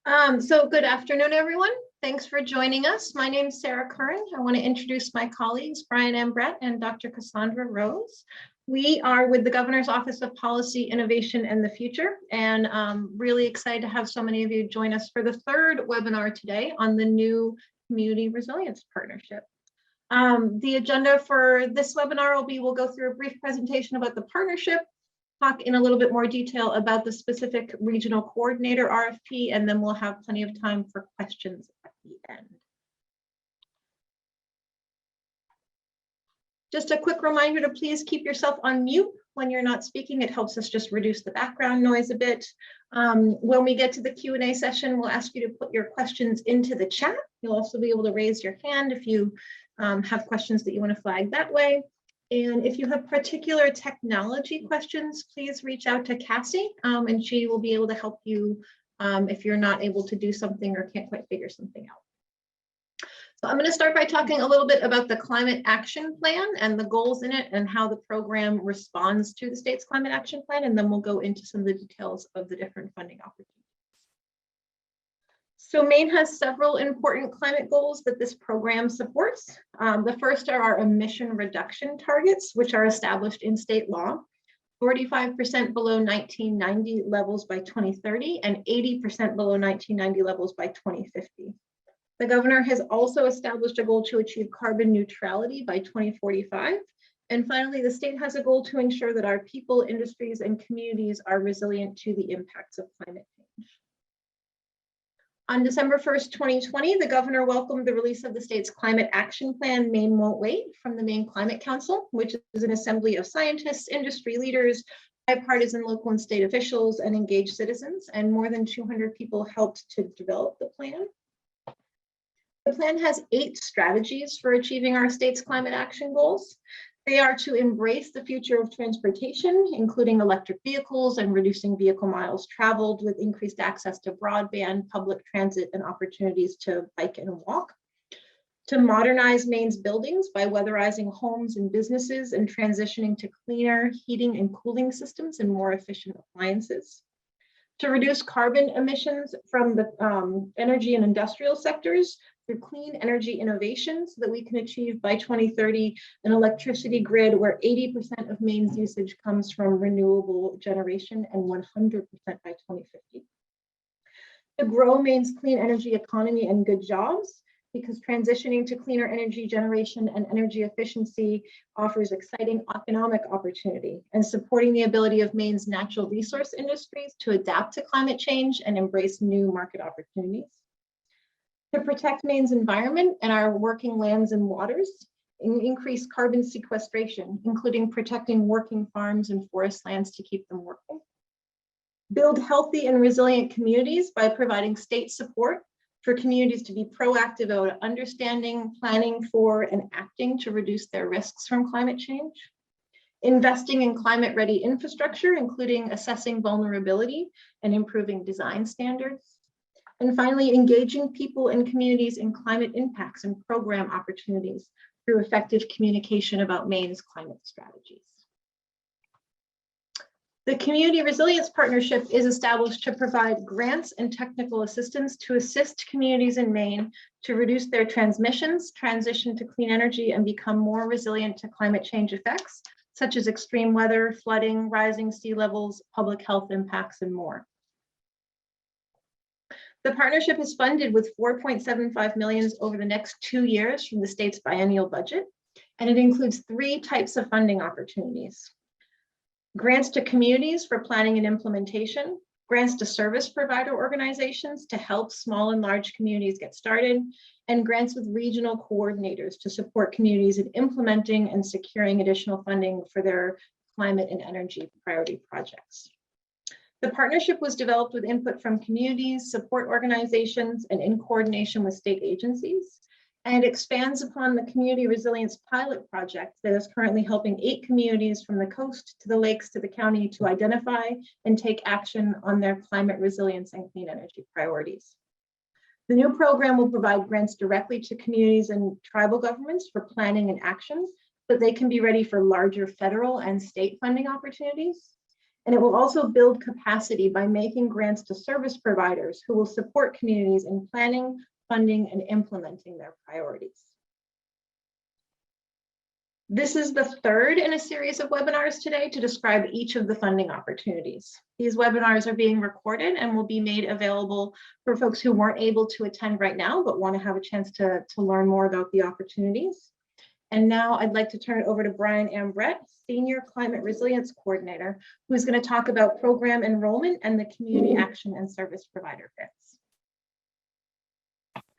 So good afternoon, everyone. Thanks for joining us. My name is Sarah Curran. I want to introduce my colleagues, Brian M. Brett and Dr. Cassandra Rose. We are with the Governor's Office of Policy, Innovation, and the Future, and really excited to have so many of you join us for the third webinar today on the new Community Resilience Partnership. The agenda for this webinar will be, we'll go through a brief presentation about the partnership, talk in a little bit more detail about the specific regional coordinator RFP, and then we'll have plenty of time for questions at the end. Just a quick reminder to please keep yourself on mute when you're not speaking. It helps us just reduce the background noise a bit. When we get to the Q&A session, we'll ask you to put your questions into the chat. You'll also be able to raise your hand if you have questions that you want to flag that way. And if you have particular technology questions, please reach out to Cassie and she will be able to help you if you're not able to do something or can't quite figure something out. So I'm going to start by talking a little bit about the Climate Action Plan and the goals in it and how the program responds to the state's Climate Action Plan, and then we'll go into some of the details of the different funding opportunities. So Maine has several important climate goals that this program supports. The first are our emission reduction targets, which are established in state law, 45% below 1990 levels by 2030 and 80% below 1990 levels by 2050. The governor has also established a goal to achieve carbon neutrality by 2045. And finally, the state has a goal to ensure that our people, industries, and communities are resilient to the impacts of climate change. On December 1st, 2020, the governor welcomed the release of the state's Climate Action Plan, Maine Won't Wait, from the Maine Climate Council, which is an assembly of scientists, industry leaders, bipartisan local and state officials, and engaged citizens, and more than 200 people helped to develop the plan. The plan has 8 strategies for achieving our state's climate action goals. They are to embrace the future of transportation, including electric vehicles and reducing vehicle miles traveled with increased access to broadband, public transit, and opportunities to bike and walk. To modernize Maine's buildings by weatherizing homes and businesses and transitioning to cleaner heating and cooling systems and more efficient appliances. To reduce carbon emissions from the energy and industrial sectors through clean energy innovation so that we can achieve by 2030 an electricity grid where 80% of Maine's usage comes from renewable generation and 100% by 2050. To grow Maine's clean energy economy and good jobs, because transitioning to cleaner energy generation and energy efficiency offers exciting economic opportunity, and supporting the ability of Maine's natural resource industries to adapt to climate change and embrace new market opportunities. To protect Maine's environment and our working lands and waters, and increase carbon sequestration, including protecting working farms and forest lands to keep them working. Build healthy and resilient communities by providing state support for communities to be proactive about understanding, planning for, and acting to reduce their risks from climate change. Investing in climate-ready infrastructure, including assessing vulnerability and improving design standards. And finally, engaging people and communities in climate impacts and program opportunities through effective communication about Maine's climate strategies. The Community Resilience Partnership is established to provide grants and technical assistance to assist communities in Maine to reduce their transmissions, transition to clean energy, and become more resilient to climate change effects, such as extreme weather, flooding, rising sea levels, public health impacts, and more. The partnership is funded with $4.75 million over the next 2 years from the state's biennial budget, and it includes 3 types of funding opportunities. Grants to communities for planning and implementation, grants to service provider organizations to help small and large communities get started, and grants with regional coordinators to support communities in implementing and securing additional funding for their climate and energy priority projects. The partnership was developed with input from communities, support organizations, and in coordination with state agencies, and expands upon the Community Resilience Pilot project that is currently helping 8 communities from the coast to the lakes to the county to identify and take action on their climate resilience and clean energy priorities. The new program will provide grants directly to communities and tribal governments for planning and action, so that they can be ready for larger federal and state funding opportunities. And it will also build capacity by making grants to service providers who will support communities in planning, funding, and implementing their priorities. This is the third in a series of webinars today to describe each of the funding opportunities. These webinars are being recorded and will be made available for folks who weren't able to attend right now, but want to have a chance to learn more about the opportunities. And now I'd like to turn it over to Brian Ambrette, Senior Climate Resilience Coordinator, who's going to talk about program enrollment and the Community Action and Service Provider grants.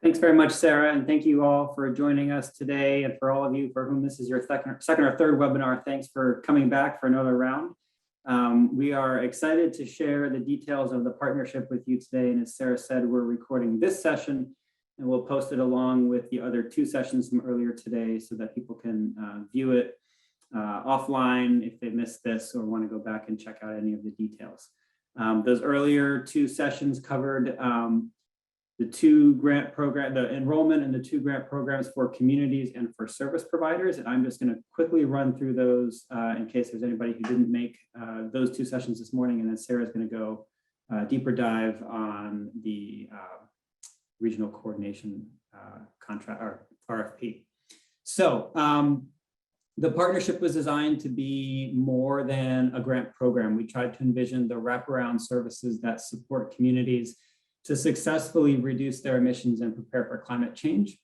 Thanks very much, Sarah, and thank you all for joining us today. And for all of you for whom this is your second or third webinar, thanks for coming back for another round. We are excited to share the details of the partnership with you today. And as Sarah said, we're recording this session and we'll post it along with the other two sessions from earlier today so that people can view it offline if they missed this or want to go back and check out any of the details. Those earlier two sessions covered the two grant program, the enrollment and the two grant programs for communities and for service providers. And I'm just going to quickly run through those in case there's anybody who didn't make those two sessions this morning. And then Sarah's going to go deeper dive on the regional coordination contract or RFP. So the partnership was designed to be more than a grant program. We tried to envision the wraparound services that support communities to successfully reduce their emissions and prepare for climate change.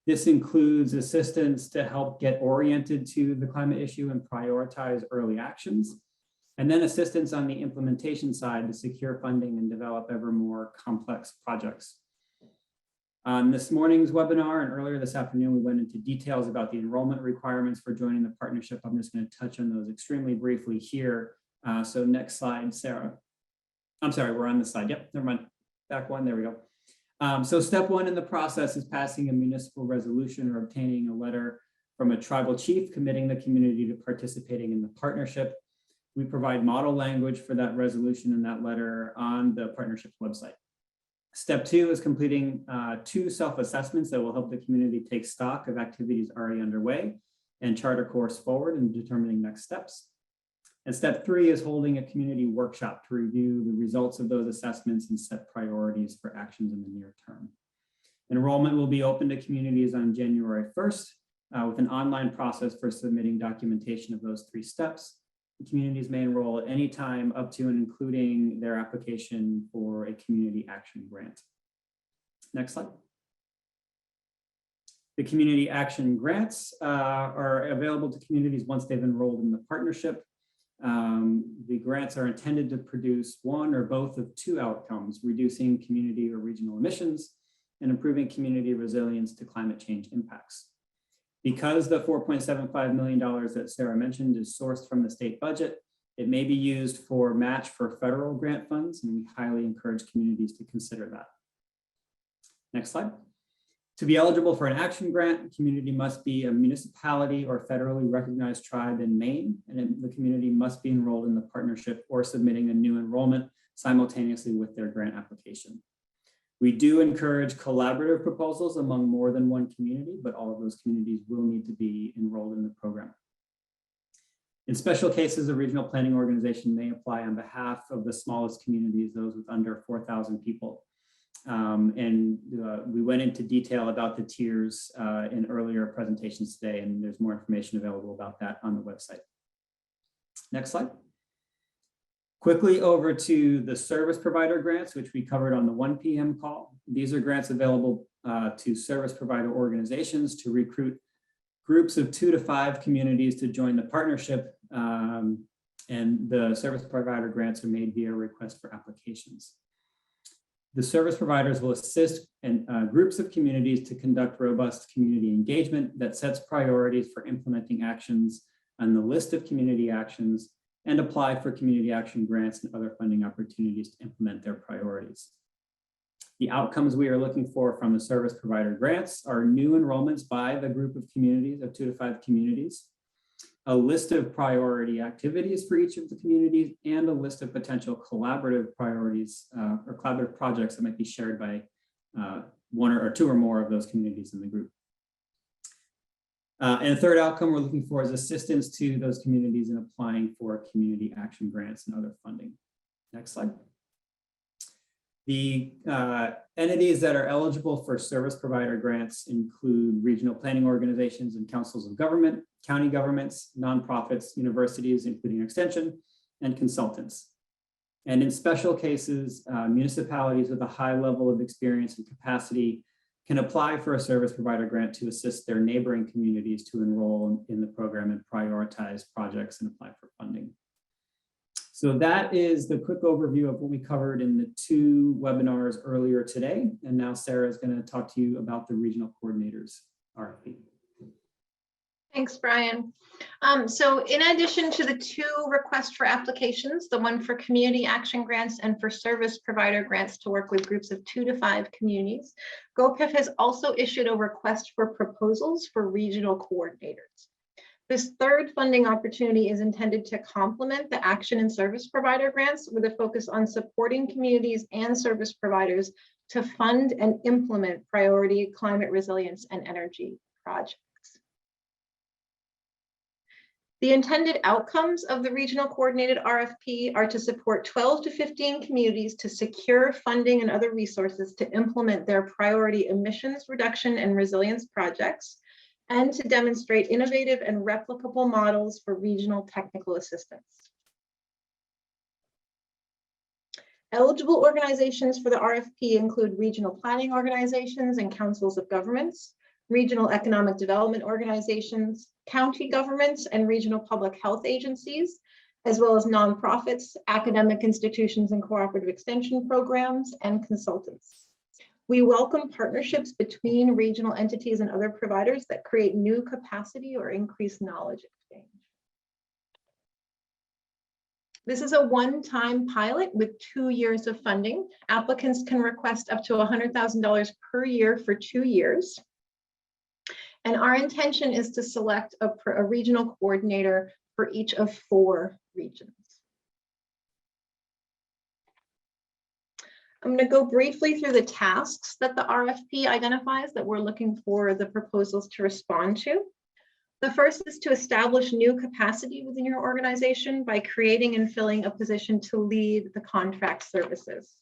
This includes assistance to help get oriented to the climate issue and prioritize early actions, and then assistance on the implementation side to secure funding and develop ever more complex projects. On this morning's webinar and earlier this afternoon, we went into details about the enrollment requirements for joining the partnership. I'm just going to touch on those extremely briefly here. So next slide, Sarah. I'm sorry, we're on this slide. Yep, never mind. Back one, there we go. So step one in the process is passing a municipal resolution or obtaining a letter from a tribal chief committing the community to participating in the partnership. We provide model language for that resolution and that letter on the partnership's website. Step two is completing two self-assessments that will help the community take stock of activities already underway and chart a course forward in determining next steps. And step three is holding a community workshop to review the results of those assessments and set priorities for actions in the near term. Enrollment will be open to communities on January 1st with an online process for submitting documentation of those three steps. The communities may enroll at any time up to and including their application for a community action grant. Next slide. The community action grants are available to communities once they've enrolled in the partnership. The grants are intended to produce one or both of two outcomes: reducing community or regional emissions and improving community resilience to climate change impacts. Because the $4.75 million that Sarah mentioned is sourced from the state budget, it may be used for match for federal grant funds, and we highly encourage communities to consider that. Next slide. To be eligible for an action grant, the community must be a municipality or federally recognized tribe in Maine, and the community must be enrolled in the partnership or submitting a new enrollment simultaneously with their grant application. We do encourage collaborative proposals among more than one community, but all of those communities will need to be enrolled in the program. In special cases, a regional planning organization may apply on behalf of the smallest communities, those with under 4,000 people. We went into detail about the tiers in earlier presentations today, and there's more information available about that on the website. Next slide. Quickly over to the service provider grants, which we covered on the 1 p.m. call. These are grants available to service provider organizations to recruit groups of 2 to 5 communities to join the partnership. And the service provider grants are made via request for applications. The service providers will assist in groups of communities to conduct robust community engagement that sets priorities for implementing actions on the list of community actions and apply for community action grants and other funding opportunities to implement their priorities. The outcomes we are looking for from the service provider grants are new enrollments by the group of communities of 2 to 5 communities, a list of priority activities for each of the communities, and a list of potential collaborative priorities or collaborative projects that might be shared by 1 or 2 or more of those communities in the group. And the third outcome we're looking for is assistance to those communities in applying for community action grants and other funding. Next slide. The entities that are eligible for service provider grants include regional planning organizations and councils of government, county governments, nonprofits, universities, including extension, and consultants. And in special cases, municipalities with a high level of experience and capacity can apply for a service provider grant to assist their neighboring communities to enroll in the program and prioritize projects and apply for funding. So that is the quick overview of what we covered in the 2 webinars earlier today. And now Sarah is going to talk to you about the Regional Coordinators RFP. Thanks, Brian. So in addition to the 2 requests for applications, the one for community action grants and for service provider grants to work with groups of 2 to 5 communities, GOPIF has also issued a request for proposals for regional coordinators. This third funding opportunity is intended to complement the action and service provider grants with a focus on supporting communities and service providers to fund and implement priority climate resilience and energy projects. The intended outcomes of the Regional Coordinated RFP are to support 12 to 15 communities to secure funding and other resources to implement their priority emissions reduction and resilience projects, and to demonstrate innovative and replicable models for regional technical assistance. Eligible organizations for the RFP include regional planning organizations and councils of governments, regional economic development organizations, county governments, and regional public health agencies, as well as nonprofits, academic institutions and cooperative extension programs, and consultants. We welcome partnerships between regional entities and other providers that create new capacity or increase knowledge exchange. This is a one-time pilot with 2 years of funding. Applicants can request up to $100,000 per year for 2 years. And our intention is to select a regional coordinator for each of 4 regions. I'm going to go briefly through the tasks that the RFP identifies that we're looking for the proposals to respond to. The first is to establish new capacity within your organization by creating and filling a position to lead the contract services.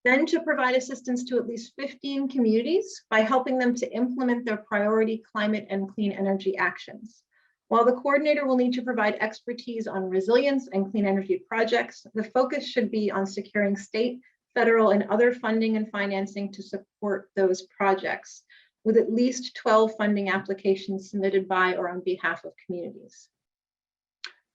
Then to provide assistance to at least 15 communities by helping them to implement their priority climate and clean energy actions. While the coordinator will need to provide expertise on resilience and clean energy projects, the focus should be on securing state, federal, and other funding and financing to support those projects, with at least 12 funding applications submitted by or on behalf of communities.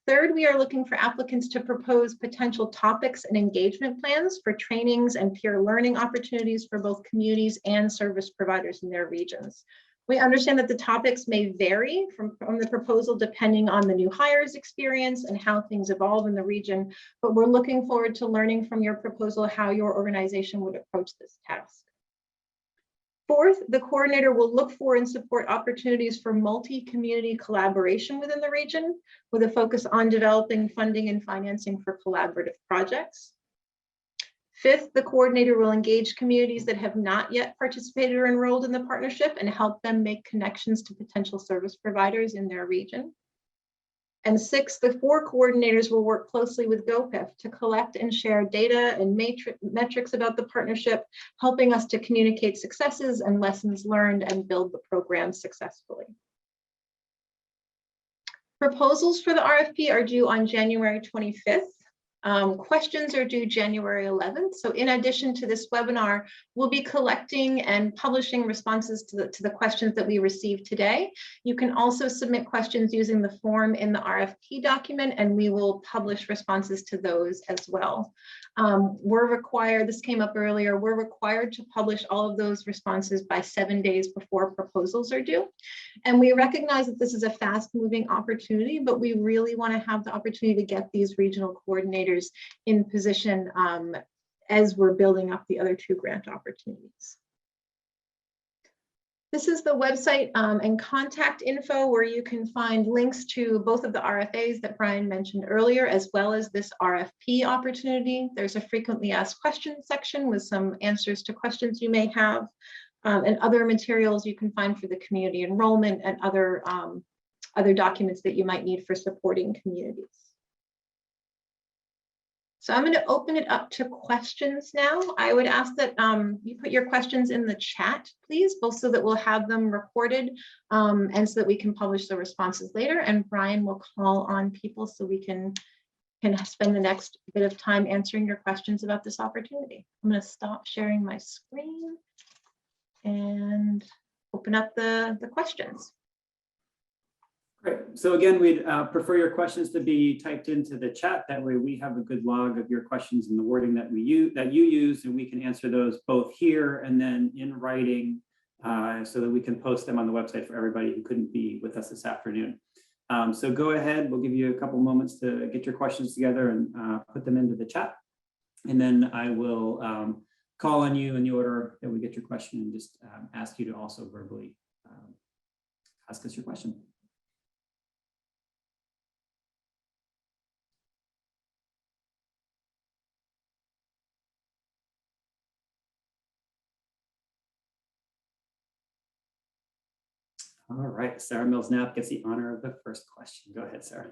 Third, we are looking for applicants to propose potential topics and engagement plans for trainings and peer learning opportunities for both communities and service providers in their regions. We understand that the topics may vary from the proposal depending on the new hire's experience and how things evolve in the region, but we're looking forward to learning from your proposal how your organization would approach this task. Fourth, the coordinator will look for and support opportunities for multi-community collaboration within the region, with a focus on developing funding and financing for collaborative projects. Fifth, the coordinator will engage communities that have not yet participated or enrolled in the partnership and help them make connections to potential service providers in their region. And sixth, the 4 coordinators will work closely with GOPIF to collect and share data and metrics about the partnership, helping us to communicate successes and lessons learned and build the program successfully. Proposals for the RFP are due on January 25th. Questions are due January 11th. So in addition to this webinar, we'll be collecting and publishing responses to the questions that we received today. You can also submit questions using the form in the RFP document, and we will publish responses to those as well. We're required, this came up earlier, we're required to publish all of those responses by 7 days before proposals are due. And we recognize that this is a fast-moving opportunity, but we really want to have the opportunity to get these regional coordinators in position as we're building up the other 2 grant opportunities. This is the website and contact info where you can find links to both of the RFAs that Brian mentioned earlier, as well as this RFP opportunity. There's a frequently asked questions section with some answers to questions you may have. and other materials you can find for the community enrollment and other documents that you might need for supporting communities. So I'm going to open it up to questions now. I would ask that you put your questions in the chat, please, both so that we'll have them recorded and so that we can publish the responses later. And Brian will call on people so we can spend the next bit of time answering your questions about this opportunity. I'm going to stop sharing my screen and open up the questions. Great. So again, we'd prefer your questions to be typed into the chat. That way we have a good log of your questions and the wording that you use, and we can answer those both here and then in writing so that we can post them on the website for everybody who couldn't be with us this afternoon. So go ahead, we'll give you a couple moments to get your questions together and put them into the chat. And then I will call on you in the order that we get your question and just ask you to also verbally ask us your question. All right, Sarah Mills-Knapp gets the honor of the first question. Go ahead, Sarah.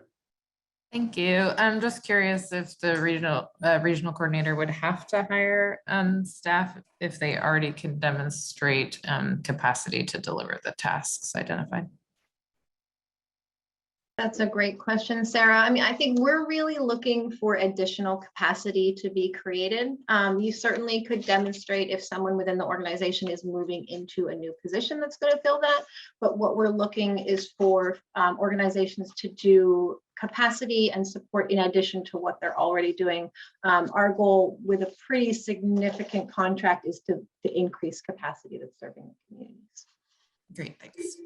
Thank you. I'm just curious if the regional coordinator would have to hire staff if they already can demonstrate capacity to deliver the tasks identified. That's a great question, Sarah. I mean, I think we're really looking for additional capacity to be created. You certainly could demonstrate if someone within the organization is moving into a new position that's going to fill that. But what we're looking is for organizations to do capacity and support in addition to what they're already doing. Our goal with a pretty significant contract is to increase capacity that's serving the communities. Great, thanks.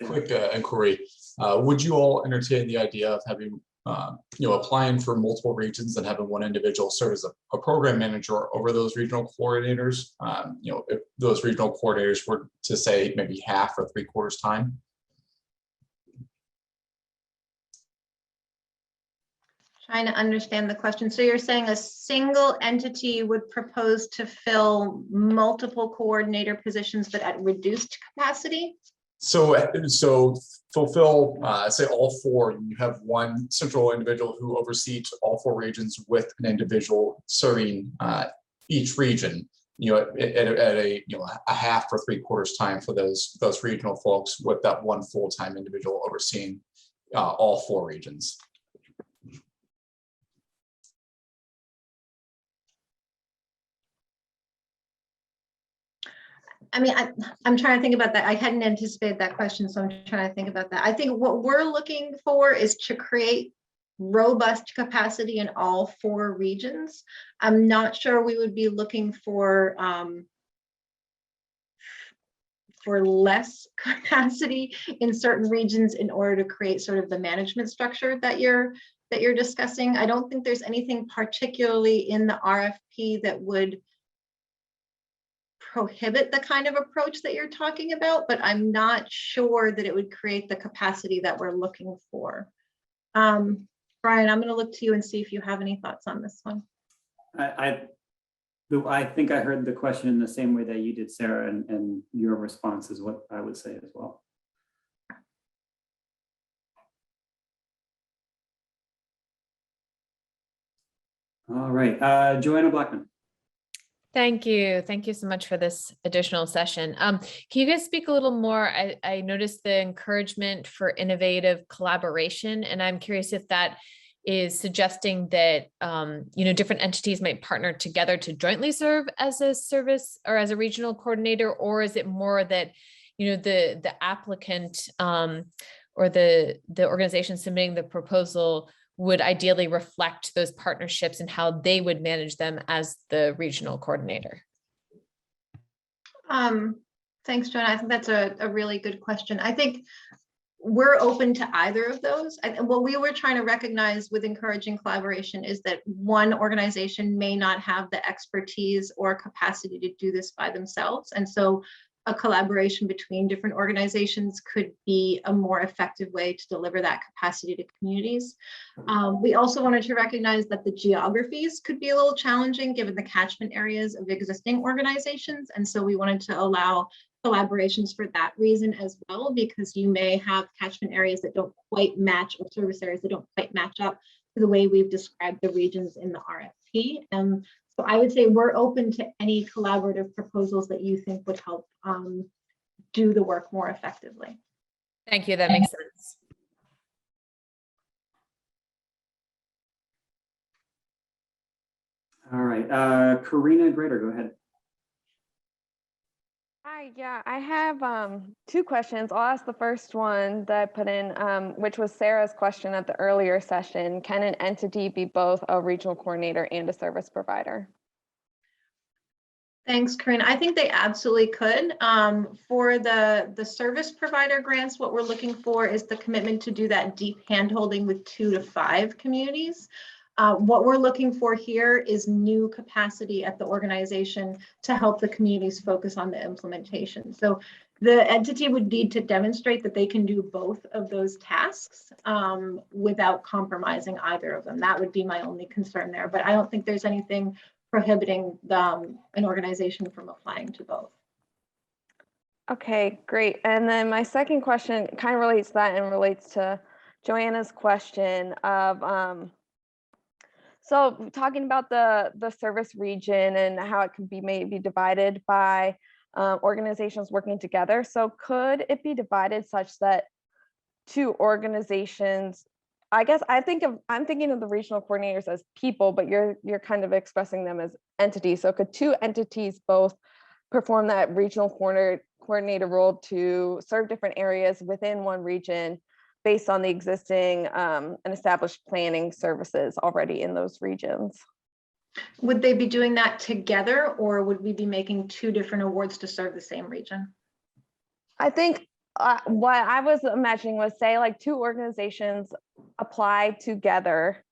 Quick inquiry. Would you all entertain the idea of having, applying for multiple regions and having one individual serve as a program manager over those regional coordinators? If those regional coordinators were to say maybe half or 3/4 time? Trying to understand the question. So you're saying a single entity would propose to fill multiple coordinator positions, but at reduced capacity? So fulfill, say all four, you have one central individual who oversees all four regions with an individual serving each region, at a half or 3/4 time for those regional folks, with that one full-time individual overseeing all four regions. I mean, I'm trying to think about that. I hadn't anticipated that question, so I'm trying to think about that. I think what we're looking for is to create robust capacity in all four regions. I'm not sure we would be looking for less capacity in certain regions in order to create sort of the management structure that you're discussing. I don't think there's anything particularly in the RFP that would prohibit the kind of approach that you're talking about, but I'm not sure that it would create the capacity that we're looking for. Brian, I'm going to look to you and see if you have any thoughts on this one. I think I heard the question in the same way that you did, Sarah, and your response is what I would say as well. All right, Joanna Blackman. Thank you. Thank you so much for this additional session. Can you guys speak a little more? I noticed the encouragement for innovative collaboration, and I'm curious if that is suggesting that different entities might partner together to jointly serve as a service or as a regional coordinator, or is it more that the applicant or the organization submitting the proposal would ideally reflect those partnerships and how they would manage them as the regional coordinator? Thanks, Joanna. I think that's a really good question. I think we're open to either of those. And what we were trying to recognize with encouraging collaboration is that one organization may not have the expertise or capacity to do this by themselves. And so a collaboration between different organizations could be a more effective way to deliver that capacity to communities. We also wanted to recognize that the geographies could be a little challenging given the catchment areas of existing organizations. And so we wanted to allow collaborations for that reason as well, because you may have catchment areas that don't quite match, or service areas that don't quite match up to the way we've described the regions in the RFP. And so I would say we're open to any collaborative proposals that you think would help do the work more effectively. Thank you. That makes sense. All right, Karina Grader, go ahead. Hi, yeah, I have two questions. I'll ask the first one that I put in, which was Sarah's question at the earlier session. Can an entity be both a regional coordinator and a service provider? Thanks, Karina. I think they absolutely could. For the service provider grants, what we're looking for is the commitment to do that deep handholding with 2 to 5 communities. What we're looking for here is new capacity at the organization to help the communities focus on the implementation. So the entity would need to demonstrate that they can do both of those tasks without compromising either of them. That would be my only concern there, but I don't think there's anything prohibiting an organization from applying to both. Okay, great. And then my second question kind of relates to that and relates to Joanna's question of, so talking about the service region and how it could be maybe divided by organizations working together. So could it be divided such that 2 organizations, I guess I'm thinking of the regional coordinators as people, but you're kind of expressing them as entities. So could 2 entities both perform that regional coordinator role to serve different areas within one region based on the existing and established planning services already in those regions? Would they be doing that together, or would we be making 2 different awards to serve the same region? I think what I was imagining was, say, like 2 organizations apply together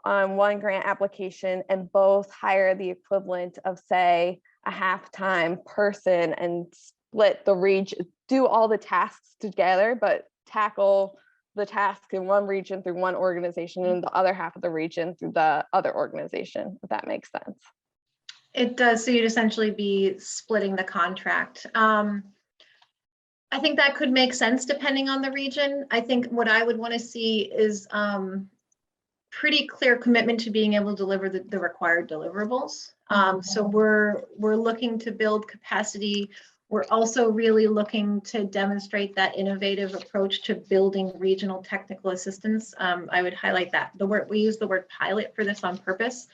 on one grant application and both hire the equivalent of, say, a half-time person and split the region, do all the tasks together, but tackle the task in one region through one organization and the other half of the region through the other organization, if that makes sense. It does. So you'd essentially be splitting the contract. I think that could make sense depending on the region. I think what I would want to see is pretty clear commitment to being able to deliver the required deliverables. So we're looking to build capacity. We're also really looking to demonstrate that innovative approach to building regional technical assistance. I would highlight that we use the word pilot for this on purpose.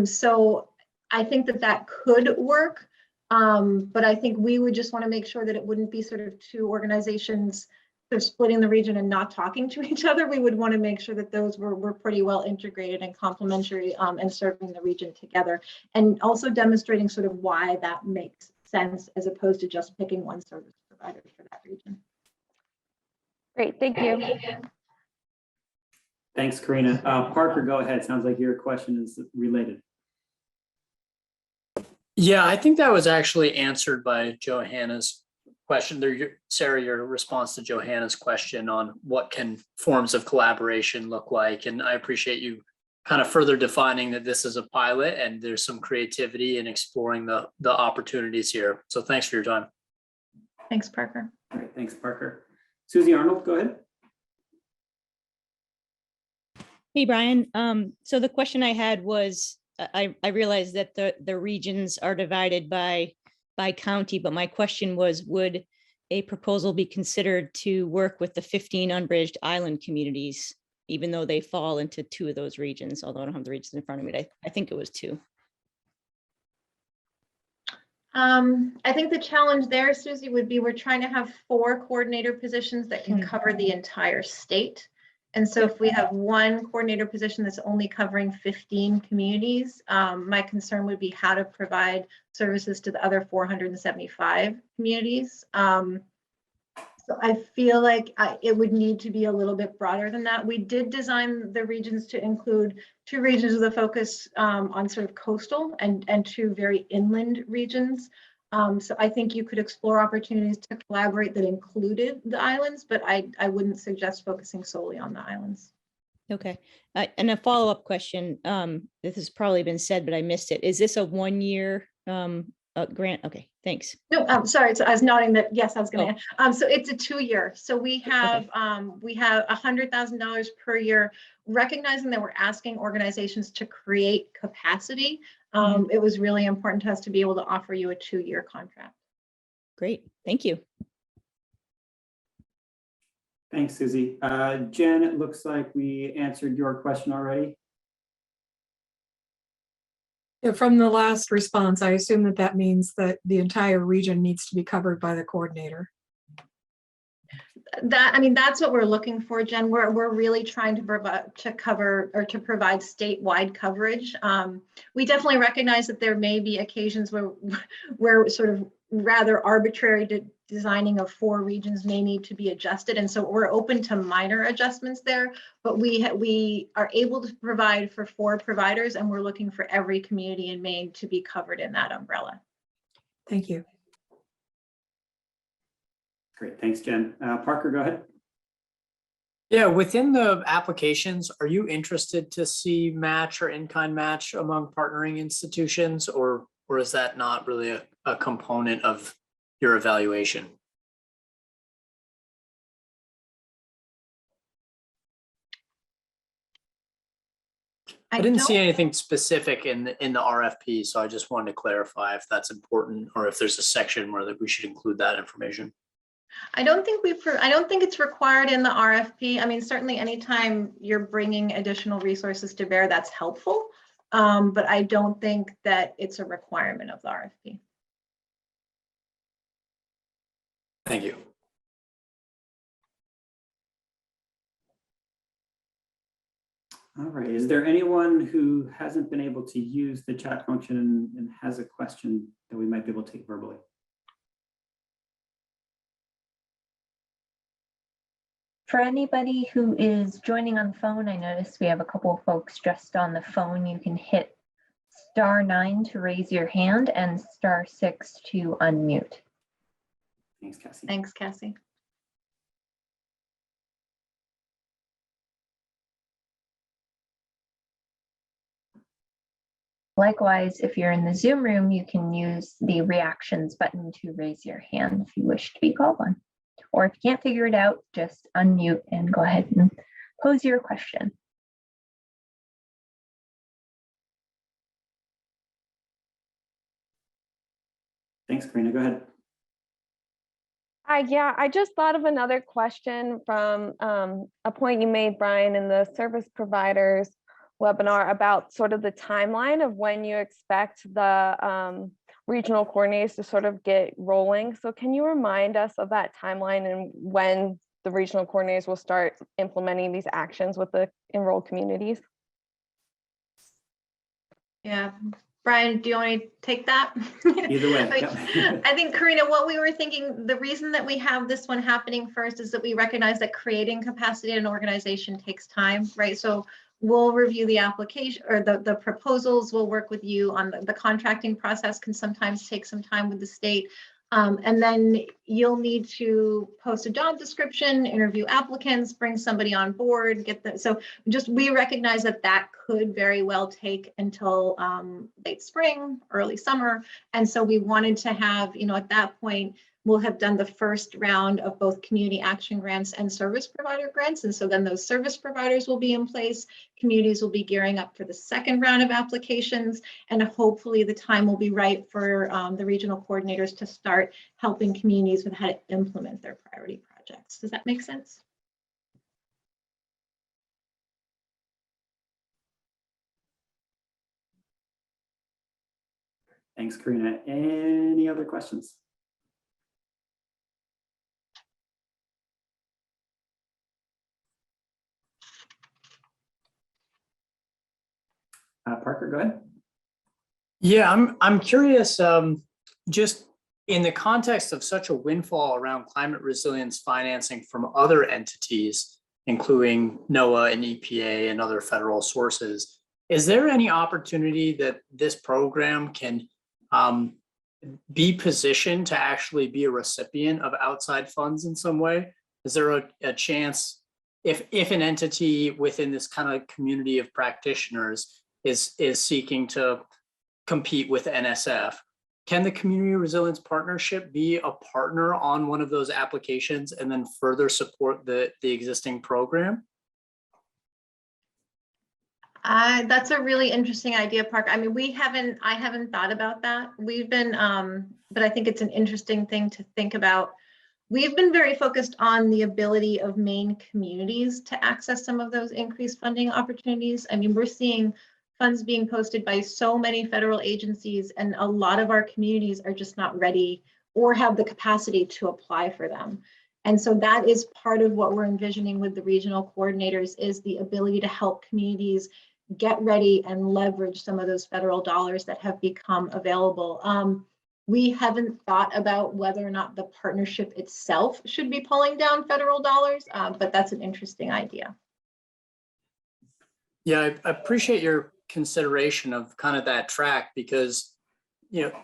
So I think that could work. But I think we would just want to make sure that it wouldn't be sort of 2 organizations sort of splitting the region and not talking to each other. We would want to make sure that those were pretty well integrated and complementary and serving the region together, and also demonstrating sort of why that makes sense as opposed to just picking one service provider for that region. Great, thank you. Thanks, Karina. Parker, go ahead. Sounds like your question is related. Yeah, I think that was actually answered by Johanna's question there. Sarah, your response to Johanna's question on what can forms of collaboration look like. And I appreciate you kind of further defining that this is a pilot and there's some creativity in exploring the opportunities here. So thanks for your time. Thanks, Parker. All right, thanks, Parker. Susie Arnold, go ahead. Hey, Brian. So the question I had was, I realized that the regions are divided by county, but my question was, would a proposal be considered to work with the 15 unbridged island communities, even though they fall into 2 of those regions, although I don't have the regions in front of me, but I think it was 2. I think the challenge there, Susie, would be we're trying to have 4 coordinator positions that can cover the entire state. And so if we have one coordinator position that's only covering 15 communities, my concern would be how to provide services to the other 475 communities. So I feel like it would need to be a little bit broader than that. We did design the regions to include 2 regions with a focus on sort of coastal and 2 very inland regions. So I think you could explore opportunities to collaborate that included the islands, but I wouldn't suggest focusing solely on the islands. Okay. And a follow-up question. This has probably been said, but I missed it. Is this a 1-year grant? Okay, thanks. No, sorry. So I was nodding that, yes, I was going to, Oh. so it's a 2-year. So we have $100,000 per year, recognizing that we're asking organizations to create capacity. It was really important to us to be able to offer you a 2-year contract. Great. Thank you. Thanks, Susie. Jen, it looks like we answered your question already. Yeah, from the last response, I assume that that means that the entire region needs to be covered by the coordinator. That's what we're looking for, Jen. We're really trying to provide statewide coverage. We definitely recognize that there may be occasions where sort of rather arbitrary designing of 4 regions may need to be adjusted, and so we're open to minor adjustments there. But we are able to provide for 4 providers, and we're looking for every community in Maine to be covered in that umbrella. Thank you. Great, thanks, Jen. Parker, go ahead. Yeah, within the applications, are you interested to see match or in-kind match among partnering institutions, or is that not really a component of your evaluation? I didn't see anything specific in the RFP, so I just wanted to clarify if that's important or if there's a section where that we should include that information. I don't think it's required in the RFP. I mean, certainly anytime you're bringing additional resources to bear, that's helpful. But I don't think that it's a requirement of the RFP. Thank you. All right, is there anyone who hasn't been able to use the chat function and has a question that we might be able to take verbally? For anybody who is joining on the phone, I noticed we have a couple of folks just on the phone. You can hit *9 to raise your hand and *6 to unmute. Thanks, Cassie. Thanks, Cassie. Likewise, if you're in the Zoom room, you can use the reactions button to raise your hand if you wish to be called on. Or if you can't figure it out, just unmute and go ahead and pose your question. Thanks, Karina. Go ahead. Yeah, I just thought of another question from a point you made, Brian, in the service providers webinar about sort of the timeline of when you expect the regional coordinators to sort of get rolling. So can you remind us of that timeline and when the regional coordinators will start implementing these actions with the enrolled communities? Yeah, Brian, do you want to take that? Either way. I think, Karina, what we were thinking, the reason that we have this one happening first is that we recognize that creating capacity in an organization takes time, right? So we'll review the application or the proposals. We'll work with you on the contracting process, can sometimes take some time with the state. And then you'll need to post a job description, interview applicants, bring somebody on board, get them. So just we recognize that that could very well take until late spring, early summer. And so we wanted to have, at that point, we'll have done the first round of both community action grants and service provider grants. And so then those service providers will be in place. Communities will be gearing up for the second round of applications. And hopefully the time will be right for the regional coordinators to start helping communities with how to implement their priority projects. Does that make sense? Thanks, Karina. Any other questions? Parker, go ahead. Yeah, I'm curious, just in the context of such a windfall around climate resilience financing from other entities, including NOAA and EPA and other federal sources, is there any opportunity that this program can be positioned to actually be a recipient of outside funds in some way? Is there a chance if an entity within this kind of community of practitioners is seeking to compete with NSF, can the Community Resilience Partnership be a partner on one of those applications and then further support the existing program? That's a really interesting idea, Parker. I mean, I haven't thought about that. We've been, but I think it's an interesting thing to think about. We've been very focused on the ability of Maine communities to access some of those increased funding opportunities. I mean, we're seeing funds being posted by so many federal agencies, and a lot of our communities are just not ready or have the capacity to apply for them. And so that is part of what we're envisioning with the regional coordinators, is the ability to help communities get ready and leverage some of those federal dollars that have become available. We haven't thought about whether or not the partnership itself should be pulling down federal dollars, but that's an interesting idea. Yeah, I appreciate your consideration of kind of that track, because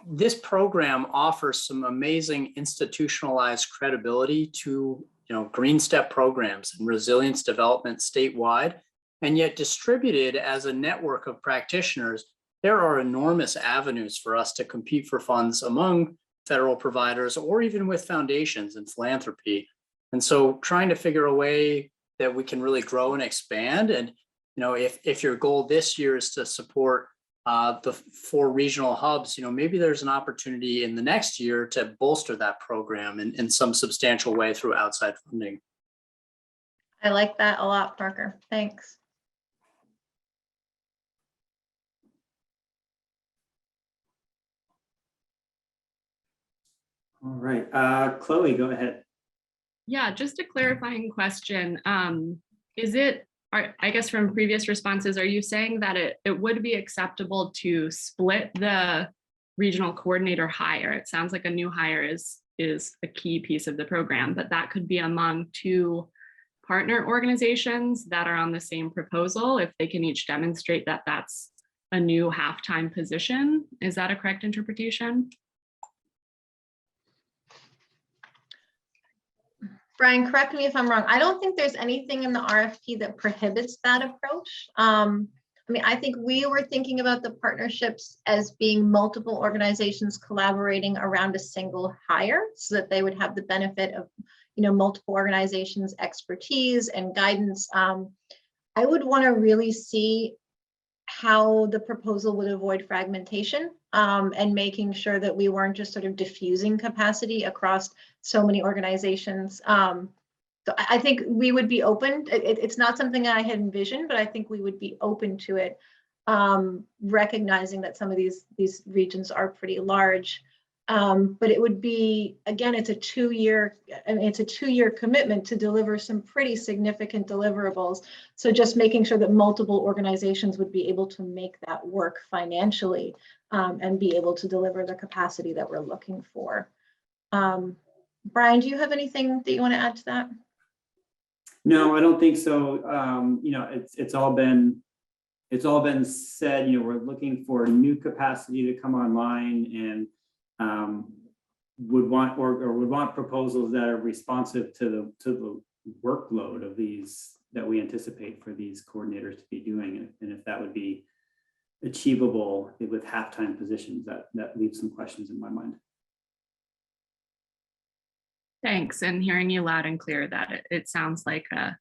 this program offers some amazing institutionalized credibility to Green Step programs and resilience development statewide, and yet distributed as a network of practitioners. There are enormous avenues for us to compete for funds among federal providers or even with foundations and philanthropy. And so trying to figure a way that we can really grow and expand. And if your goal this year is to support the 4 regional hubs, maybe there's an opportunity in the next year to bolster that program in some substantial way through outside funding. I like that a lot, Parker. Thanks. All right, Chloe, go ahead. Yeah, just a clarifying question. I guess from previous responses, are you saying that it would be acceptable to split the regional coordinator hire? It sounds like a new hire is a key piece of the program, but that could be among 2 partner organizations that are on the same proposal if they can each demonstrate that that's a new half-time position. Is that a correct interpretation? Brian, correct me if I'm wrong. I don't think there's anything in the RFP that prohibits that approach. I mean, I think we were thinking about the partnerships as being multiple organizations collaborating around a single hire, so that they would have the benefit of, multiple organizations' expertise and guidance. I would want to really see how the proposal would avoid fragmentation, and making sure that we weren't just sort of diffusing capacity across so many organizations. So I think we would be open. It's not something I had envisioned, but I think we would be open to it, recognizing that some of these regions are pretty large. But it would be, again, it's a 2-year commitment to deliver some pretty significant deliverables. So just making sure that multiple organizations would be able to make that work financially, and be able to deliver the capacity that we're looking for. Brian, do you have anything that you want to add to that? No, I don't think so. It's all been said. We're looking for new capacity to come online, and would want proposals that are responsive to the workload of these that we anticipate for these coordinators to be doing, and if that would be achievable with half-time positions, that leaves some questions in my mind. Thanks. And hearing you loud and clear that it sounds like a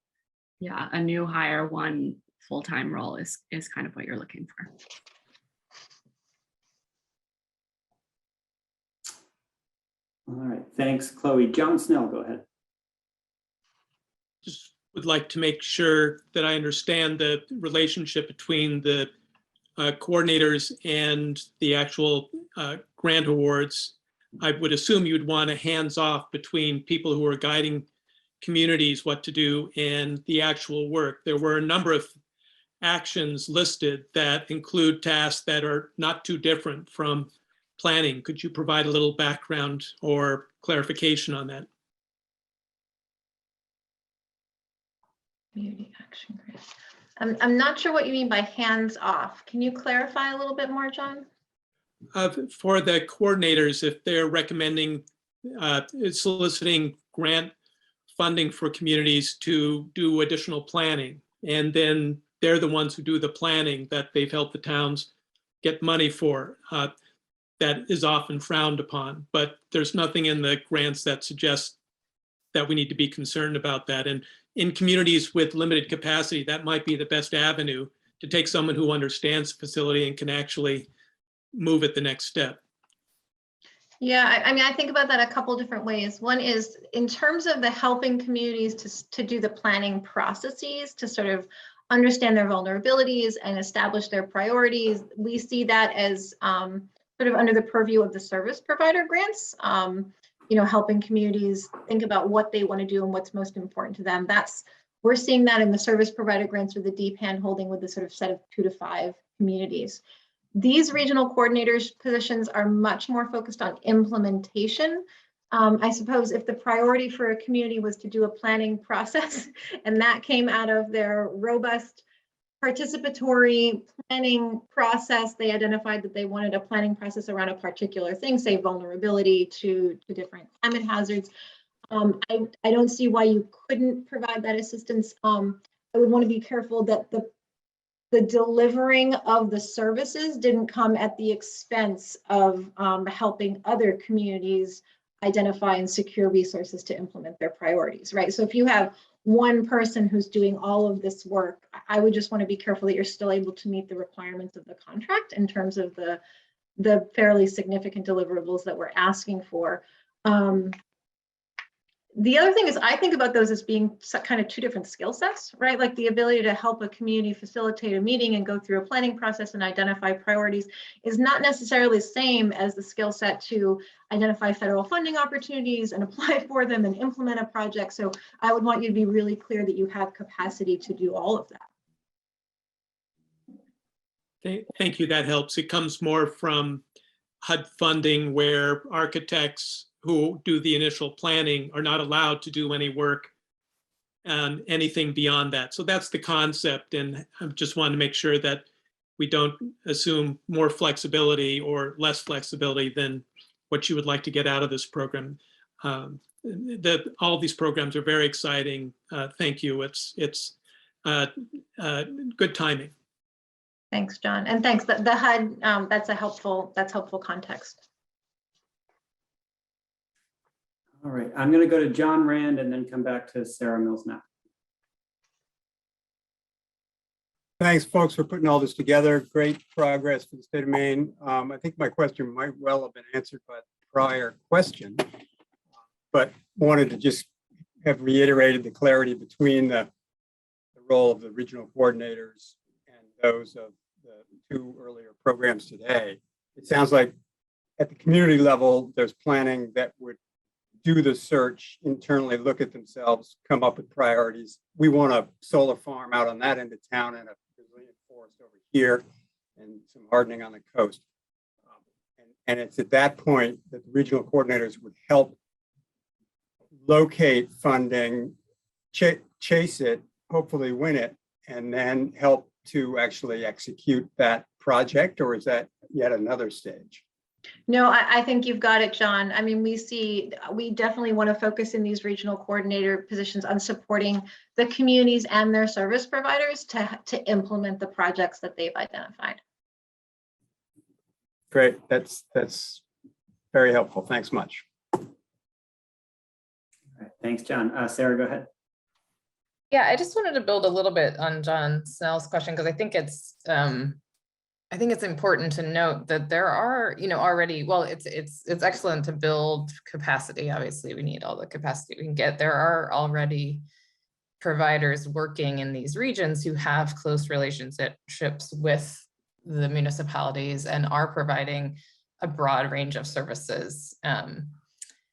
new hire, 1 full-time role is kind of what you're looking for. All right, thanks, Chloe. John Snell, go ahead. Just would like to make sure that I understand the relationship between the coordinators and the actual grant awards. I would assume you'd want a hands-off between people who are guiding communities what to do and the actual work. There were a number of actions listed that include tasks that are not too different from planning. Could you provide a little background or clarification on that? Community action grant. I'm not sure what you mean by hands off. Can you clarify a little bit more, John? for the coordinators, if they're recommending soliciting grant funding for communities to do additional planning, and then they're the ones who do the planning that they've helped the towns get money for, that is often frowned upon. But there's nothing in the grants that suggests that we need to be concerned about that. And in communities with limited capacity, that might be the best avenue to take someone who understands the facility and can actually move it the next step. Yeah, I mean, I think about that a couple different ways. One is in terms of the helping communities to do the planning processes, to sort of understand their vulnerabilities and establish their priorities. We see that as sort of under the purview of the service provider grants, helping communities think about what they want to do and what's most important to them. We're seeing that in the service provider grants with the deep hand holding with the sort of set of 2 to 5 communities. These regional coordinators positions are much more focused on implementation. I suppose if the priority for a community was to do a planning process and that came out of their robust participatory planning process, they identified that they wanted a planning process around a particular thing, say vulnerability to different climate hazards. I don't see why you couldn't provide that assistance. I would want to be careful that the delivering of the services didn't come at the expense of helping other communities identify and secure resources to implement their priorities, right? So if you have one person who's doing all of this work, I would just want to be careful that you're still able to meet the requirements of the contract in terms of the fairly significant deliverables that we're asking for. The other thing is I think about those as being kind of 2 different skill sets, right? Like the ability to help a community facilitate a meeting and go through a planning process and identify priorities is not necessarily the same as the skill set to identify federal funding opportunities and apply for them and implement a project. So I would want you to be really clear that you have capacity to do all of that. Thank you, that helps. It comes more from HUD funding where architects who do the initial planning are not allowed to do any work on anything beyond that. So that's the concept. And I just want to make sure that we don't assume more flexibility or less flexibility than what you would like to get out of this program. All these programs are very exciting. Thank you. It's good timing. Thanks, John. And thanks. The HUD, that's helpful context. All right, I'm going to go to John Rand and then come back to Sarah Mills-Knapp. Thanks, folks, for putting all this together. Great progress for the state of Maine. I think my question might well have been answered by the prior question, but wanted to just have reiterated the clarity between the role of the regional coordinators and those of the 2 earlier programs today. It sounds like at the community level, there's planning that would do the search internally, look at themselves, come up with priorities. We want a solar farm out on that end of town and a resilient forest over here and some hardening on the coast. And it's at that point that the regional coordinators would help locate funding, chase it, hopefully win it, and then help to actually execute that project, or is that yet another stage? No, I think you've got it, John. I mean, we definitely want to focus in these regional coordinator positions on supporting the communities and their service providers to implement the projects that they've identified. Great, that's very helpful. Thanks much. All right, thanks, John. Sarah, go ahead. Yeah, I just wanted to build a little bit on John Snell's question because I think it's important to note that there are, already, well, it's excellent to build capacity. Obviously, we need all the capacity we can get. There are already providers working in these regions who have close relationships with the municipalities and are providing a broad range of services.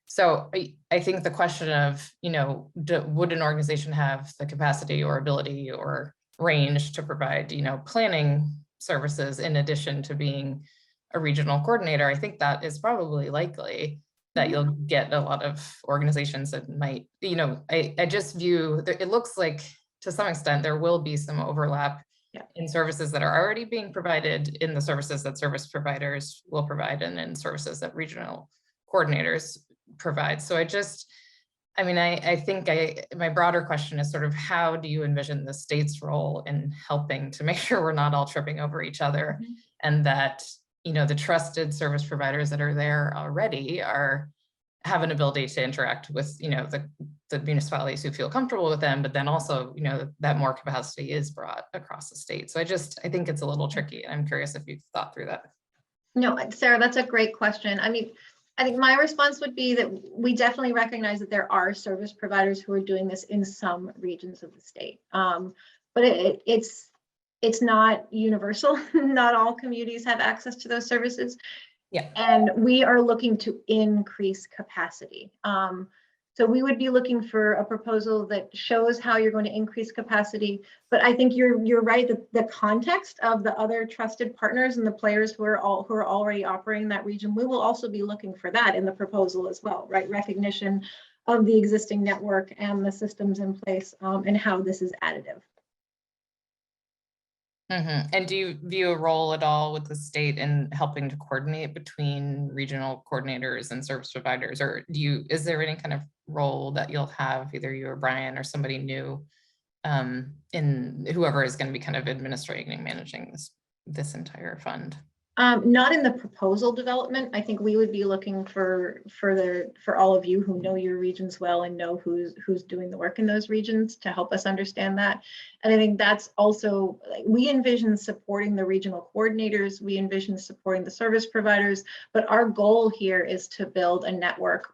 So I think the question of, would an organization have the capacity or ability or range to provide, planning services in addition to being a regional coordinator, I think that is probably likely that you'll get a lot of organizations that might, I just view, it looks like to some extent there will be some overlap in services that are already being provided, in the services that service providers will provide, and in services that regional coordinators provide. So I think my broader question is sort of, how do you envision the state's role in helping to make sure we're not all tripping over each other, and that, the trusted service providers that are there already have an ability to interact with, the municipalities who feel comfortable with them, but then also, that more capacity is brought across the state. So I think it's a little tricky. I'm curious if you've thought through that. No, Sarah, that's a great question. I think my response would be that we definitely recognize that there are service providers who are doing this in some regions of the state. But it's not universal. Not all communities have access to those services. Yeah. And we are looking to increase capacity. So we would be looking for a proposal that shows how you're going to increase capacity. But I think you're right that the context of the other trusted partners and the players who are already operating that region, we will also be looking for that in the proposal as well, right? Recognition of the existing network and the systems in place, and how this is additive. And do you view a role at all with the state in helping to coordinate between regional coordinators and service providers, or is there any kind of role that you'll have, either you or Brian or somebody new, in whoever is going to be kind of administrating and managing this entire fund? Not in the proposal development. I think we would be looking for all of you who know your regions well and know who's doing the work in those regions to help us understand that. And I think that's also, we envision supporting the regional coordinators, we envision supporting the service providers, but our goal here is to build a network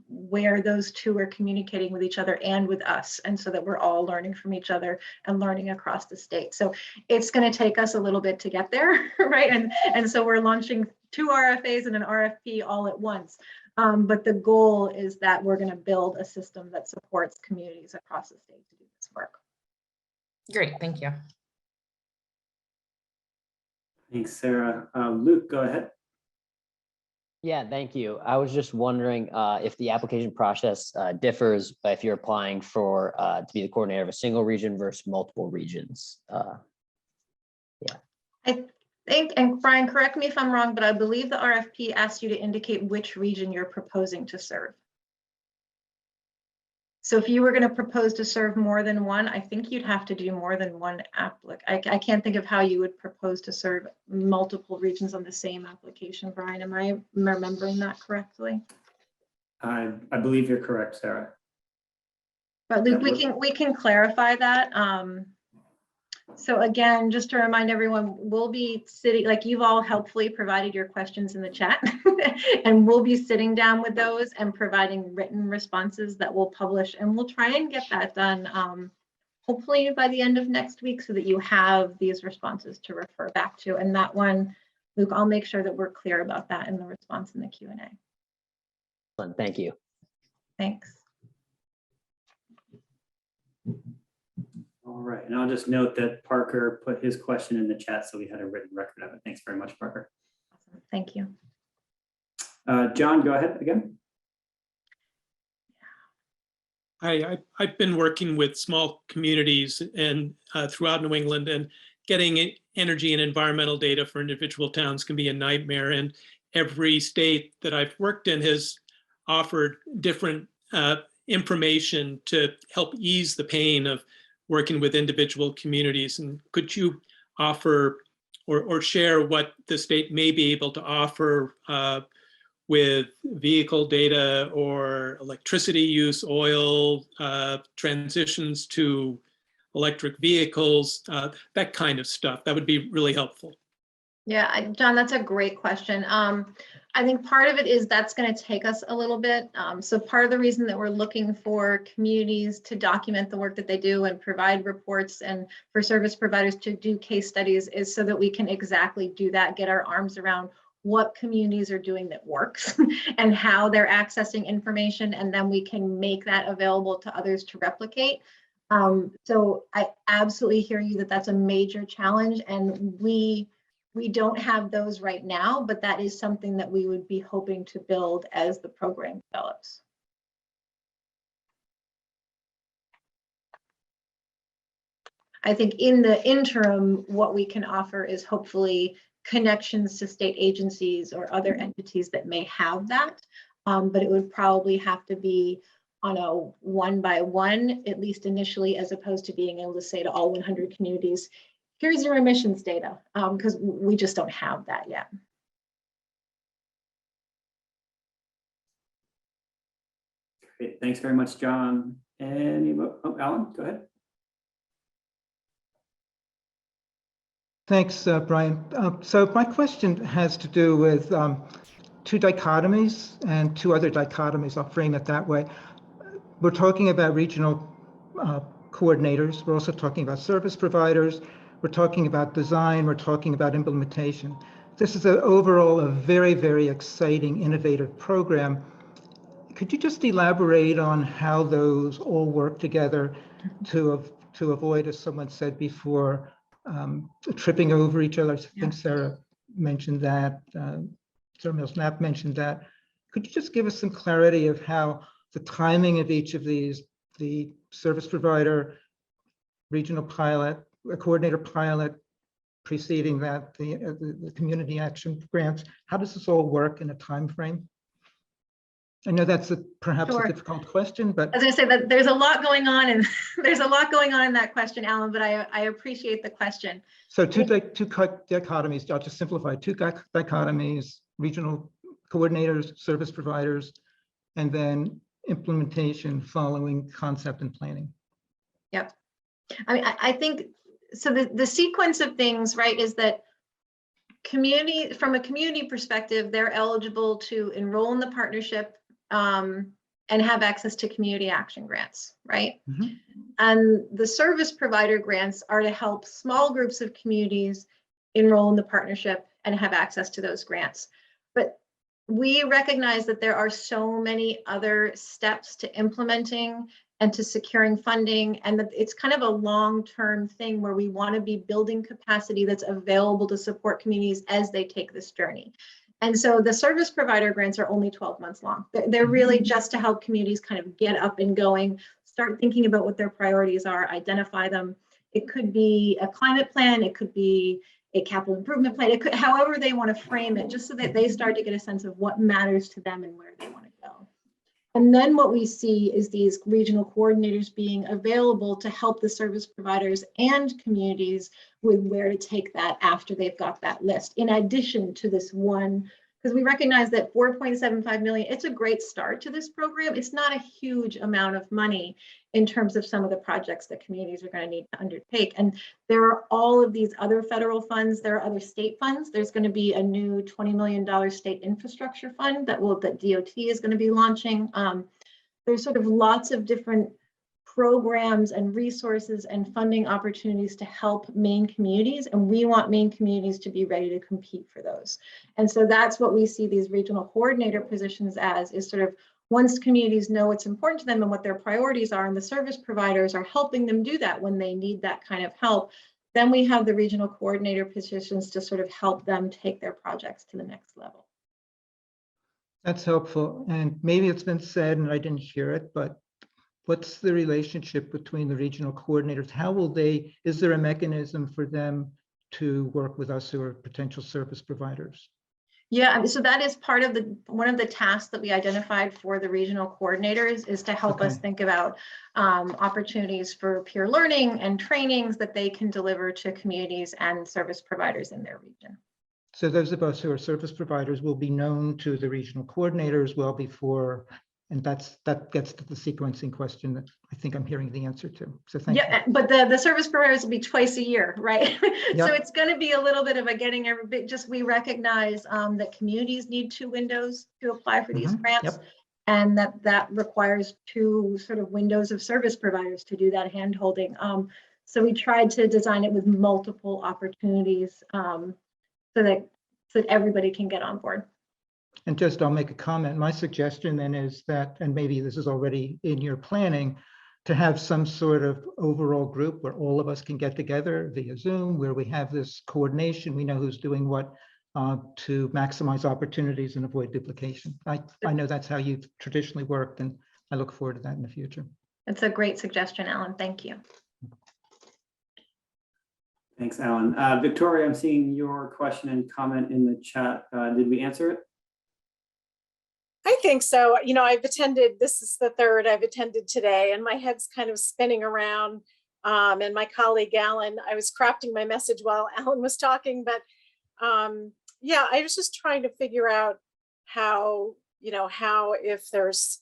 where those two are communicating with each other and with us, and so that we're all learning from each other and learning across the state. So it's going to take us a little bit to get there, right? And so we're launching 2 RFAs and an RFP all at once. But the goal is that we're going to build a system that supports communities across the state to do this work. Great, thank you. Thanks, Sarah. Luke, go ahead. Yeah, thank you. I was just wondering if the application process differs if you're applying for to be the coordinator of a single region versus multiple regions. I think, and Brian, correct me if I'm wrong, but I believe the RFP asked you to indicate which region you're proposing to serve. So if you were going to propose to serve more than one, I think you'd have to do more than one applicant. I can't think of how you would propose to serve multiple regions on the same application. Brian, am I remembering that correctly? I believe you're correct, Sarah. But Luke, we can clarify that. So again, just to remind everyone, we'll be sitting, like you've all helpfully provided your questions in the chat, and we'll be sitting down with those and providing written responses that we'll publish, and we'll try and get that done hopefully by the end of next week, so that you have these responses to refer back to. And that one, Luke, I'll make sure that we're clear about that in the response in the Q&A. Thank you. Thanks. All right, and I'll just note that Parker put his question in the chat, so we had a written record of it. Thanks very much, Parker. Awesome. Thank you. John, go ahead again. I've been working with small communities and throughout New England, and getting energy and environmental data for individual towns can be a nightmare. And every state that I've worked in has offered different information to help ease the pain of working with individual communities. And could you offer or share what the state may be able to offer with vehicle data or electricity use, oil, transitions to electric vehicles, that kind of stuff? That would be really helpful. Yeah, John, that's a great question. I think part of it is that's going to take us a little bit. So part of the reason that we're looking for communities to document the work that they do and provide reports, and for service providers to do case studies, is so that we can exactly do that, get our arms around what communities are doing that works and how they're accessing information, and then we can make that available to others to replicate. So I absolutely hear you that that's a major challenge, and we don't have those right now, but that is something that we would be hoping to build as the program develops. I think in the interim, what we can offer is hopefully connections to state agencies or other entities that may have that. But it would probably have to be on a one-by-one, at least initially, as opposed to being able to say to all 100 communities, here's your emissions data, because we just don't have that yet. Great. Thanks very much, John. Alan, go ahead. Thanks, Brian. So my question has to do with two dichotomies and two other dichotomies. I'll frame it that way. We're talking about regional coordinators. We're also talking about service providers. We're talking about design. We're talking about implementation. This is overall a very, very exciting, innovative program. Could you just elaborate on how those all work together to avoid, as someone said before, tripping over each other? I think Sarah mentioned that. Sarah Mills-Knapp mentioned that. Could you just give us some clarity of how the timing of each of these, the service provider, regional pilot, a coordinator pilot, preceding that, the community action grants, how does this all work in a time frame? I know that's perhaps a difficult question, but as I say, that there's a lot going on, and there's a lot going on in that question, Alan. But I appreciate the question. So two dichotomies. I'll just simplify. Two dichotomies: regional coordinators, service providers, and then implementation following concept and planning. Yep. I mean, I think so. The sequence of things, right, is that from a community perspective, they're eligible to enroll in the partnership and have access to community action grants, right? Mm-hmm. And the service provider grants are to help small groups of communities enroll in the partnership and have access to those grants. But we recognize that there are so many other steps to implementing and to securing funding, and that it's kind of a long-term thing where we want to be building capacity that's available to support communities as they take this journey. And so the service provider grants are only 12 months long. They're really just to help communities kind of get up and going, start thinking about what their priorities are, identify them. It could be a climate plan, it could be a capital improvement plan, it could, however they want to frame it, just so that they start to get a sense of what matters to them and where they want to go. And then what we see is these regional coordinators being available to help the service providers and communities with where to take that after they've got that list, in addition to this one, because we recognize that 4.75 million, it's a great start to this program. It's not a huge amount of money in terms of some of the projects that communities are going to need to undertake. And there are all of these other federal funds. There are other state funds. There's going to be a new $20 million state infrastructure fund that DOT is going to be launching. There's sort of lots of different programs and resources and funding opportunities to help Maine communities, and we want Maine communities to be ready to compete for those. And so that's what we see these regional coordinator positions as, is sort of once communities know what's important to them and what their priorities are, and the service providers are helping them do that when they need that kind of help, then we have the regional coordinator positions to sort of help them take their projects to the next level. That's helpful. And maybe it's been said and I didn't hear it, but what's the relationship between the regional coordinators? How will is there a mechanism for them to work with us who are potential service providers? Yeah, so that is part of one of the tasks that we identified for the regional coordinators, is to help us think about opportunities for peer learning and trainings that they can deliver to communities and service providers in their region. So those of us who are service providers will be known to the regional coordinators well before, and that gets to the sequencing question that I think I'm hearing the answer to. So thank you. Yeah, but the service providers will be twice a year, right? Yep. So it's going to be a little bit of a getting every, just we recognize that communities need 2 windows to apply for these grants. Yep. And that requires 2 sort of windows of service providers to do that hand holding. So we tried to design it with multiple opportunities so that everybody can get on board. And just, I'll make a comment. My suggestion then is that, and maybe this is already in your planning, to have some sort of overall group where all of us can get together via Zoom, where we have this coordination. We know who's doing what to maximize opportunities and avoid duplication. I know that's how you've traditionally worked, and I look forward to that in the future. It's a great suggestion, Alan. Thank you. Thanks, Alan. Victoria, I'm seeing your question and comment in the chat. Did we answer it? I think so. You know, I've attended, this is the third I've attended today, and my head's kind of spinning around. And my colleague Alan, I was crafting my message while Alan was talking, but yeah, I was just trying to figure out how, you know, how if there's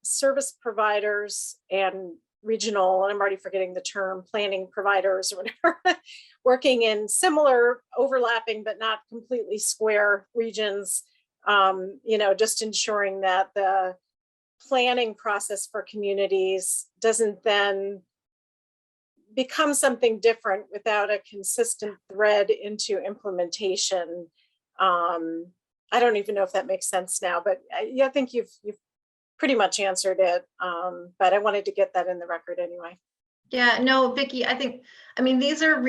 service providers and regional, and I'm already forgetting the term, planning providers or whatever, working in similar overlapping but not completely square regions, you know, just ensuring that the planning process for communities doesn't then become something different without a consistent thread into implementation. I don't even know if that makes sense now, but yeah, I think you've pretty much answered it. But I wanted to get that in the record anyway. Yeah, no, Vicky, I mean, these are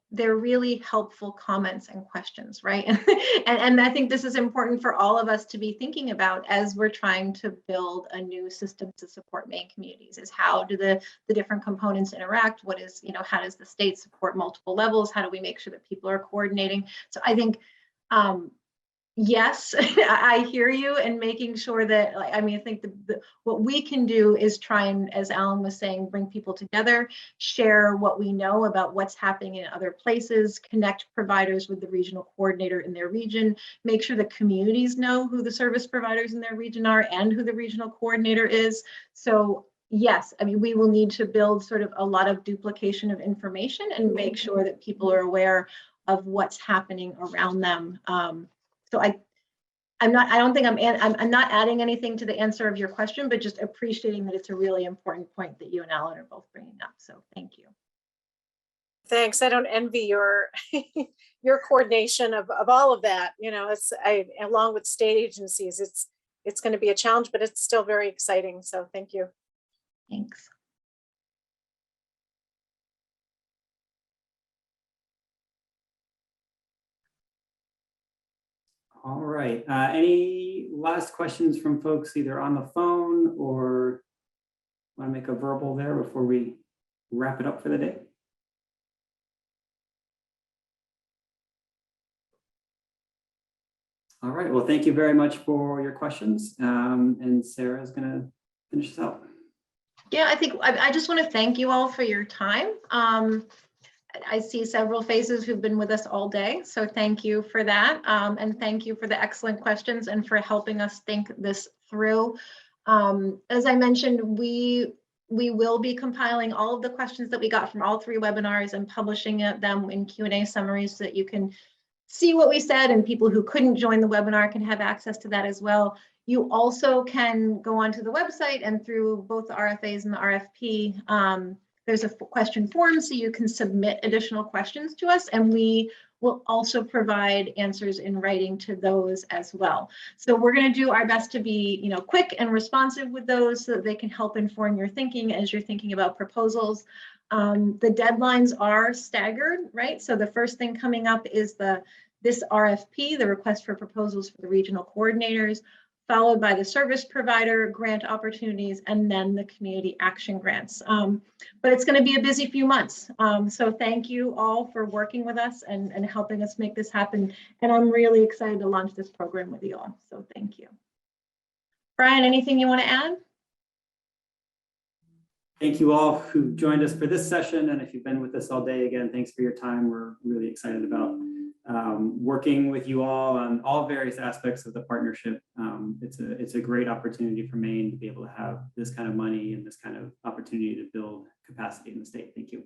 they're really helpful comments and questions, right? And I think this is important for all of us to be thinking about as we're trying to build a new system to support Maine communities, is how do the different components interact? What is, you know, how does the state support multiple levels? How do we make sure that people are coordinating? So I think, yes, I hear you, and making sure that, I mean, I think what we can do is try and, as Alan was saying, bring people together, share what we know about what's happening in other places, connect providers with the regional coordinator in their region, make sure the communities know who the service providers in their region are and who the regional coordinator is. So yes, I mean, we will need to build sort of a lot of duplication of information and make sure that people are aware of what's happening around them. So I don't think I'm not adding anything to the answer of your question, but just appreciating that it's a really important point that you and Alan are both bringing up. So thank you. Thanks. I don't envy your your coordination of all of that. You know, along with state agencies, it's going to be a challenge, but it's still very exciting. So thank you. Thanks. All right. Any last questions from folks either on the phone or want to make a verbal there before we wrap it up for the day? All right. Well, thank you very much for your questions. And Sarah's going to finish this out. Yeah, I think I just want to thank you all for your time. I see several faces who've been with us all day, so thank you for that. And thank you for the excellent questions and for helping us think this through. As I mentioned, we will be compiling all of the questions that we got from all 3 webinars and publishing them in Q&A summaries so that you can see what we said, and people who couldn't join the webinar can have access to that as well. You also can go onto the website, and through both the RFAs and the RFP, there's a question form, so you can submit additional questions to us, and we will also provide answers in writing to those as well. So we're going to do our best to be, you know, quick and responsive with those so that they can help inform your thinking as you're thinking about proposals. The deadlines are staggered, right? So the first thing coming up is this RFP, the request for proposals for the regional coordinators, followed by the service provider grant opportunities, and then the community action grants. But it's going to be a busy few months. So thank you all for working with us and helping us make this happen. And I'm really excited to launch this program with you all. So thank you. Brian, anything you want to add? Thank you all who joined us for this session. And if you've been with us all day, again, thanks for your time. We're really excited about working with you all on all various aspects of the partnership. It's a great opportunity for Maine to be able to have this kind of money and this kind of opportunity to build capacity in the state. Thank you.